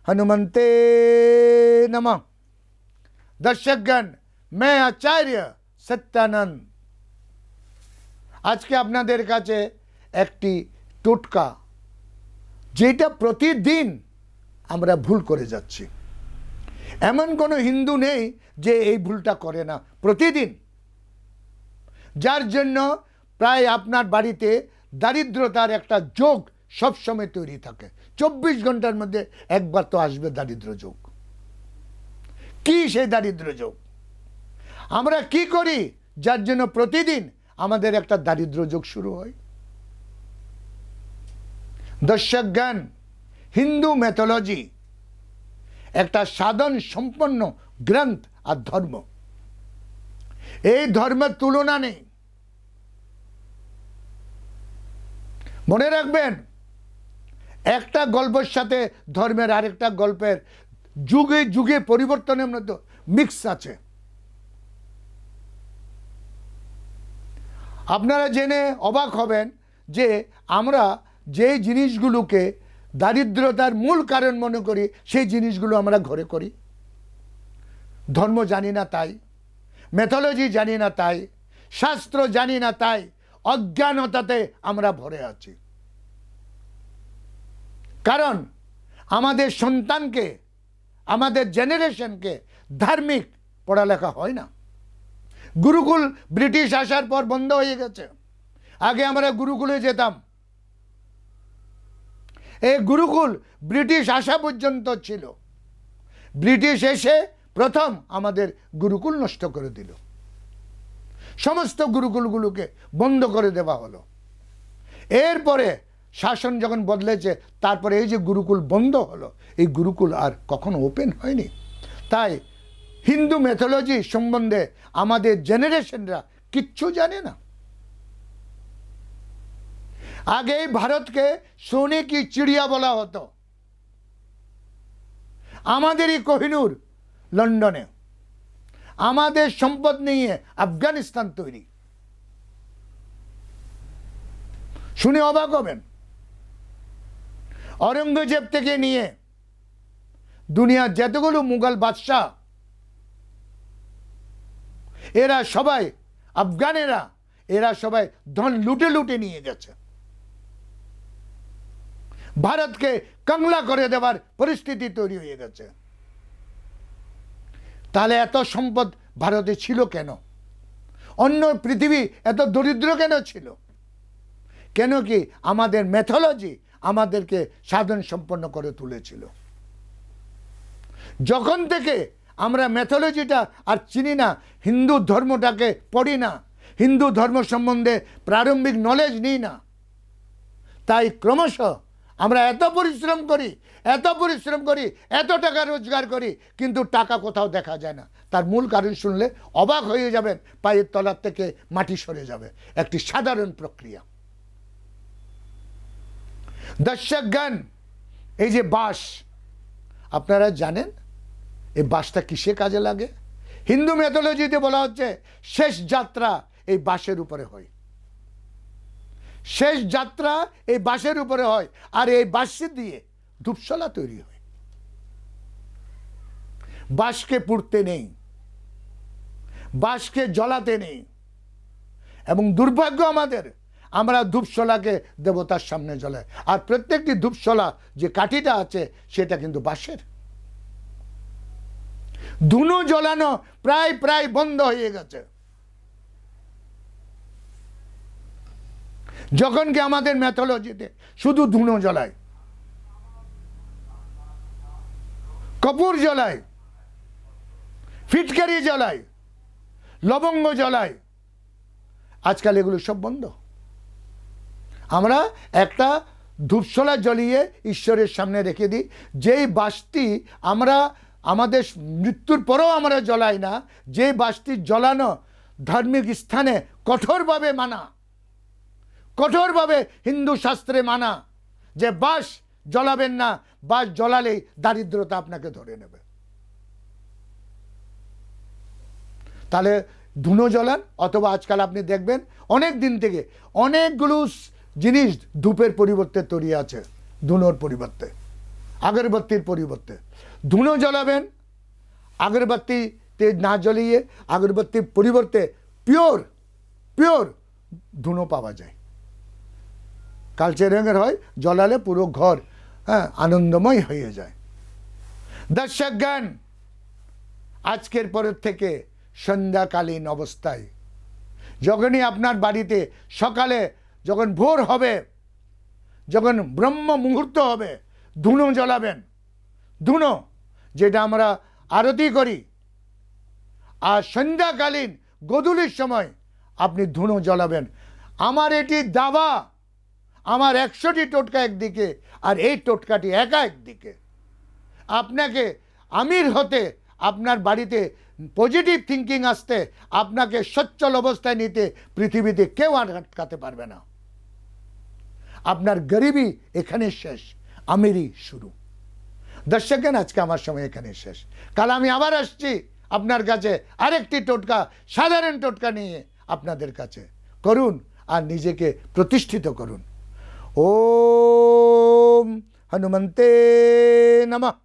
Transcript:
हनुमंते नमः। दर्शकगण, मैं आचार्य सत्यानंद आज के आपनादेर काछे एकटी टोटका जेटा प्रतिदिन आमरा भूल करे जाচ্ছি। एमन कोनो हिंदू नेই যে এই ভুলটা করে না प्रतिदिन, যার জন্য প্রায় আপনার বাড়িতে দারিদ্রতার একটা যোগ सब समय तैरी থাকে। 24 घंटार मध्य एक बार तो आसबे दारिद्र जोग। कि सेई दारिद्र जोग आमरा कि करी जार जन्य प्रतिदिन आमादेर एकटा दारिद्र जोग शुरू हय। दर्शकगण, हिंदू मैथोलॉजी एकटा साधन सम्पन्न ग्रंथ और धर्म। এই ধর্মের তুলনা নেই। মনে রাখবেন, একটা গল্পের সাথে ধর্মের আরেকটা গল্পের যুগে যুগে পরিবর্তনের মধ্যে মিক্স আছে। আপনারা জেনে অবাক হবেন যে আমরা যে জিনিসগুলোকে দারিদ্রতার মূল কারণ মনে করি সেই জিনিসগুলো আমরা ঘরে করি। ধর্ম জানি না তাই, মেথোলজি জানি না তাই, শাস্ত্র জানি না তাই অজ্ঞানতাতে আমরা ভরে আছি। कारण आमादेर सन्तानके आमादेर जेनारेशनके धार्मिक पढ़ालेखा हय ना। गुरुकुल ब्रिटिश आसार पर बंद हो गेছে। आगे आमरा गुरुकुले जेताम। ए गुरुकुल ब्रिटिश आसा पर्यन्त छिलो। ब्रिटिश एसे प्रथम आमादेर गुरुकुल नष्ट करे दिल। समस्त गुरुकुलगुलोके बंद करे देवा हलो। एरपरे शासन जखन बदलेছে তারপরে এই যে গুরুকুল বন্ধ হলো, এই গুরুকুল আর কখনো ওপেন হয়নি। তাই হিন্দু মেথোলজি সম্বন্ধে আমাদের জেনারেশনরা কিচ্ছু জানে না। আগে ভারতকে সোনে কি চিড়িয়া বলা হতো। আমাদেরই কোহিনূর লন্ডনে আমাদের সম্পদ নিয়ে আফগানিস্তান তৈরি। শুনে অবাক হবেন। औरंगजेब থেকে নিয়ে দুনিয়ার যতগুলো মুঘল বাদশাহ এরা সবাই আফগানেরা, এরা সবাই ধন লুটে লুটে নিয়ে গেছে। ভারতকে কাংলা করে দেওয়ার পরিস্থিতি তৈরি হয়ে গেছে। তাহলে এত সম্পদ ভারতে ছিল কেন? অন্য পৃথিবী এত দরিদ্র কেন ছিল? কেন কি আমাদের মেথোলজি আমাদেরকে সাধন সম্পন্ন করে তুলেছিল। যখন থেকে আমরা মেথোলজিটা আর চিনি না, হিন্দু ধর্মটাকে পড়ি না, হিন্দু ধর্ম সম্বন্ধে প্রারম্ভিক নলেজ নিই না, তাই ক্রমশ আমরা এত পরিশ্রম করি, এত টাকা রোজগার করি, কিন্তু টাকা কোথাও দেখা যায় না। তার মূল কারণ শুনলে অবাক হয়ে যাবেন, পায়ের তলার থেকে মাটি সরে যাবে। একটি সাধারণ প্রক্রিয়া। दर्शकगण, এই যে বাঁশ আপনারা জানেন এই বাঁশটা কিসে কাজে লাগে? হিন্দু মেথোলজিতে বলা হচ্ছে শেষ যাত্রা এই বাঁশের উপরে হয়। শেষ যাত্রা এই বাঁশের উপরে হয় আর এই বাঁশ দিয়ে ধূপশলা তৈরি হয়। বাঁশকে পুড়তে নেই, বাঁশকে জ্বলাতে নেই। এবং দুর্ভাগ্য আমাদের, আমরা ধূপশলাকে দেবতার সামনে জ্বলাই। আর প্রত্যেকটি ধূপশলা যে কাঠিটা আছে সেটা কিন্তু বাঁশের। ধুনো জ্বলানো প্রায় প্রায় বন্ধ হয়ে গেছে। যখন কি আমাদের মেথোলজিতে শুধু ধুনো জ্বলায়, কপুর জ্বলায়, ফিটকারি জ্বলায়, লবঙ্গ জ্বলায়। আজকাল এগুলো সব বন্ধ। আমরা একটা ধূপশলা জ্বলিয়ে ঈশ্বরের সামনে রেখে দিই। যেই বাঁশটি আমরা আমাদের মৃত্যুর পরেও আমরা জ্বলাই না, যে বাঁশটি জ্বলানো ধার্মিক স্থানে কঠোরভাবে মানা, কঠোরভাবে হিন্দু শাস্ত্রে মানা যে বাঁশ জ্বলাবেন না, বাঁশ জ্বলালেই দারিদ্রতা আপনাকে ধরে নেবে। তাহলে ধুনো জ্বলান, অথবা আজকাল আপনি দেখবেন অনেক দিন থেকে অনেকগুলো জিনিস ধূপের পরিবর্তে তৈরি আছে, ধুনোর পরিবর্তে, আগরবাতির পরিবর্তে। ধুনো জ্বলাবেন, আগরবাতিতে না জ্বলিয়ে আগরবাতির পরিবর্তে পিওর পিওর ধুনো পাওয়া যায়, কালচে রঙের হয়, জ্বলালে পুরো ঘর আনন্দময় হয়ে যায়। দর্শকগণ, আজকের পরের থেকে সন্ধ্যাকালীন অবস্থায় যখনই আপনার বাড়িতে সকালে যখন ভোর হবে, যখন ব্রহ্ম মুহূর্ত হবে, ধুনো জ্বলাবেন। ধুনো যেটা আমরা আরতি করি, আর সন্ধ্যাকালীন গোধূলির সময় আপনি ধুনো জ্বলাবেন। আমার এটি দাবা, আমার 100টি টোটকা একদিকে আর এই টোটকাটি একা একদিকে। আপনাকে আমির হতে, আপনার বাড়িতে পজিটিভ থিঙ্কিং আসতে, আপনাকে সচ্ছল অবস্থায় নিতে পৃথিবীতে কেউ আটকাতে পারবে না। আপনার গরিবি এখানে শেষ, আমিরই শুরু। দর্শকগণ, আজকে আমার সময় এখানে শেষ। কাল আমি আবার আসছি আপনার কাছে আরেকটি টোটকা, সাধারণ টোটকা নিয়ে আপনাদের কাছে। করুন আর নিজেকে প্রতিষ্ঠিত করুন। ওম হনুমন্তে নমঃ।